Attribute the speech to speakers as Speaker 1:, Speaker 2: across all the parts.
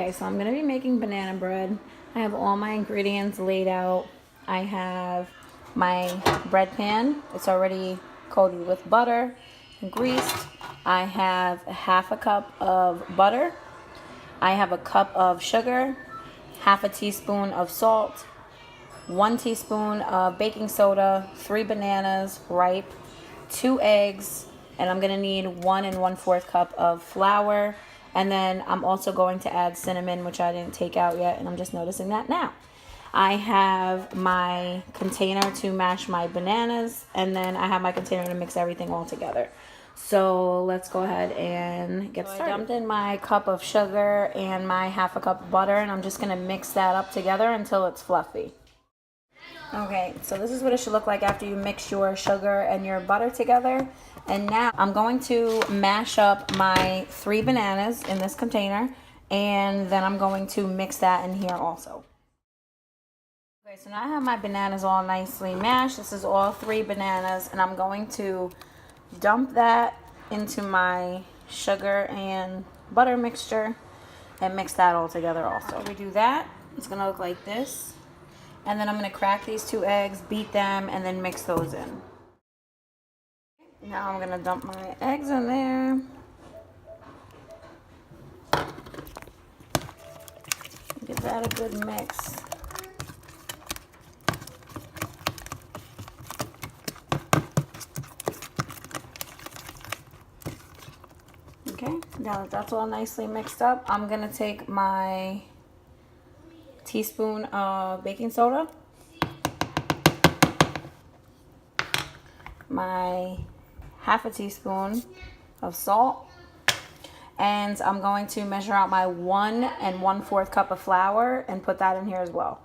Speaker 1: Okay, so I'm going to be making banana bread. I have all my ingredients laid out. I have my bread pan. It's already coated with butter and greased. I have half a cup of butter. I have a cup of sugar, half a teaspoon of salt, 1 teaspoon of baking soda, 3 bananas, ripe, 2 eggs, and I'm going to need 1 1/4 cup of flour. And then I'm also going to add cinnamon, which I didn't take out yet, and I'm just noticing that now. I have my container to mash my bananas, and then I have my container to mix everything all together. So let's go ahead and get started. I dumped in my cup of sugar and my half a cup of butter, and I'm just going to mix that up together until it's fluffy. Okay, so this is what it should look like after you mix your sugar and your butter together. And now I'm going to mash up my 3 bananas in this container, and then I'm going to mix that in here also. Okay, so now I have my bananas all nicely mashed. This is all 3 bananas, and I'm going to dump that into my sugar and butter mixture and mix that all together also. After we do that, it's going to look like this. And then I'm going to crack these 2 eggs, beat them, and then mix those in. Now I'm going to dump my eggs in there. Give that a good mix. Okay, now that that's all nicely mixed up, I'm going to take my teaspoon of baking soda, my half a teaspoon of salt, and I'm going to measure out my 1 1/4 cup of flour and put that in here as well.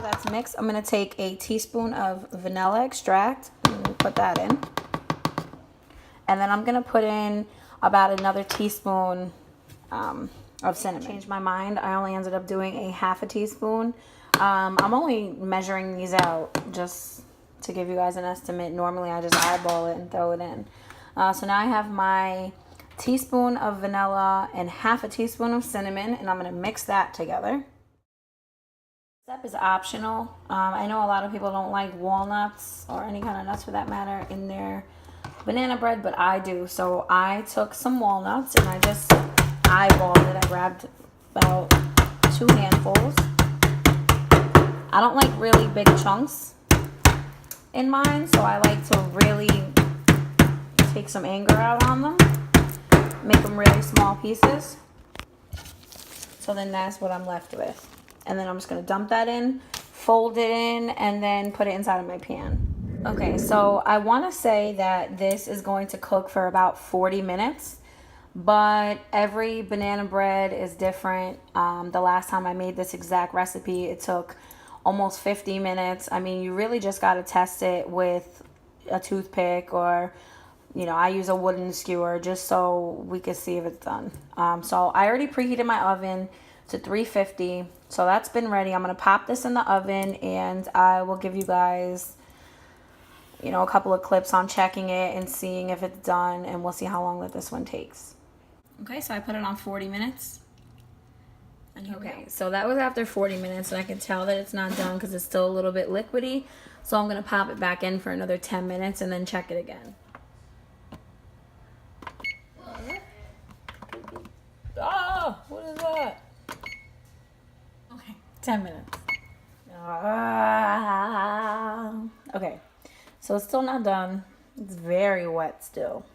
Speaker 1: That's mixed. I'm going to take a teaspoon of vanilla extract and put that in. And then I'm going to put in about another teaspoon of cinnamon. Changed my mind. I only ended up doing a half a teaspoon. I'm only measuring these out just to give you guys an estimate. Normally I just eyeball it and throw it in. So now I have my teaspoon of vanilla and half a teaspoon of cinnamon, and I'm going to mix that together. This step is optional. I know a lot of people don't like walnuts or any kind of nuts for that matter in their banana bread, but I do. So I took some walnuts and I just eyeballed it. I grabbed about 2 handfuls. I don't like really big chunks in mine, so I like to really take some anger out on them, make them really small pieces. So then that's what I'm left with. And then I'm just going to dump that in, fold it in, and then put it inside of my pan. Okay, so I want to say that this is going to cook for about 40 minutes, but every banana bread is different. The last time I made this exact recipe, it took almost 50 minutes. I mean, you really just got to test it with a toothpick, or, you know, I use a wooden skewer just so we can see if it's done. So I already preheated my oven to 350. So that's been ready. I'm going to pop this in the oven, and I will give you guys, you know, a couple of clips on checking it and seeing if it's done, and we'll see how long that this one takes. Okay, so I put it on 40 minutes. Okay, so that was after 40 minutes, and I can tell that it's not done because it's still a little bit liquidy. So I'm going to pop it back in for another 10 minutes and then check it again. Oh, what is that? Okay, 10 minutes. Okay, so it's still not done. It's very wet still.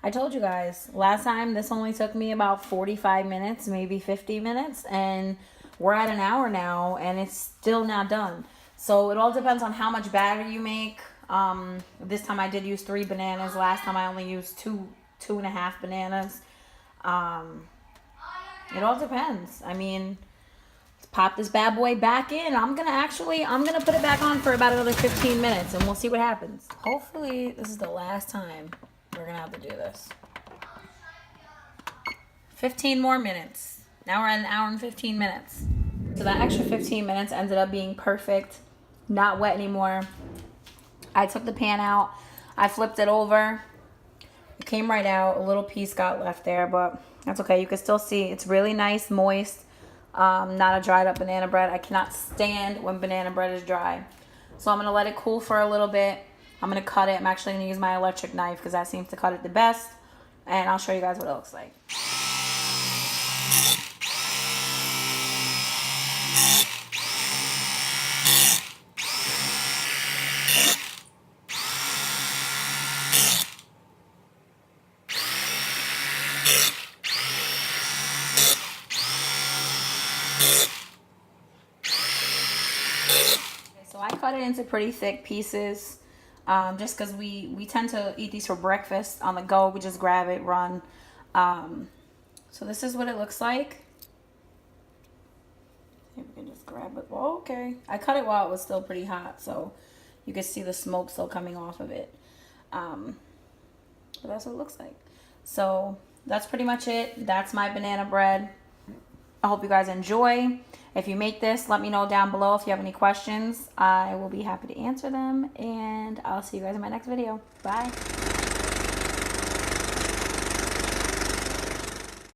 Speaker 1: I told you guys, last time this only took me about 45 minutes, maybe 50 minutes, and we're at an hour now, and it's still not done. So it all depends on how much batter you make. This time I did use 3 bananas. Last time I only used 2.5 bananas. It all depends. I mean, let's pop this bad boy back in. I'm gonna put it back on for about another 15 minutes, and we'll see what happens. Hopefully this is the last time we're gonna have to do this. 15 more minutes. Now we're at an hour and 15 minutes. So that extra 15 minutes ended up being perfect. Not wet anymore. I took the pan out. I flipped it over. came right out. A little piece got left there, but that's okay. You can still see it's really nice, moist. Not a dried up banana bread. I cannot stand when banana bread is dry. So I'm going to let it cool for a little bit. I'm going to cut it. I'm actually going to use my electric knife because that seems to cut it the best. And I'll show you guys what it looks like. So I cut it into pretty thick pieces, just because we tend to eat these for breakfast on the go. We just grab it, run. So this is what it looks like. Maybe we can just grab it. Oh, okay. I cut it while it was still pretty hot, so you can see the smoke still coming off of it. But that's what it looks like. So that's pretty much it. That's my banana bread. I hope you guys enjoy. If you make this, let me know down below if you have any questions. I will be happy to answer them, and I'll see you guys in my next video. Bye.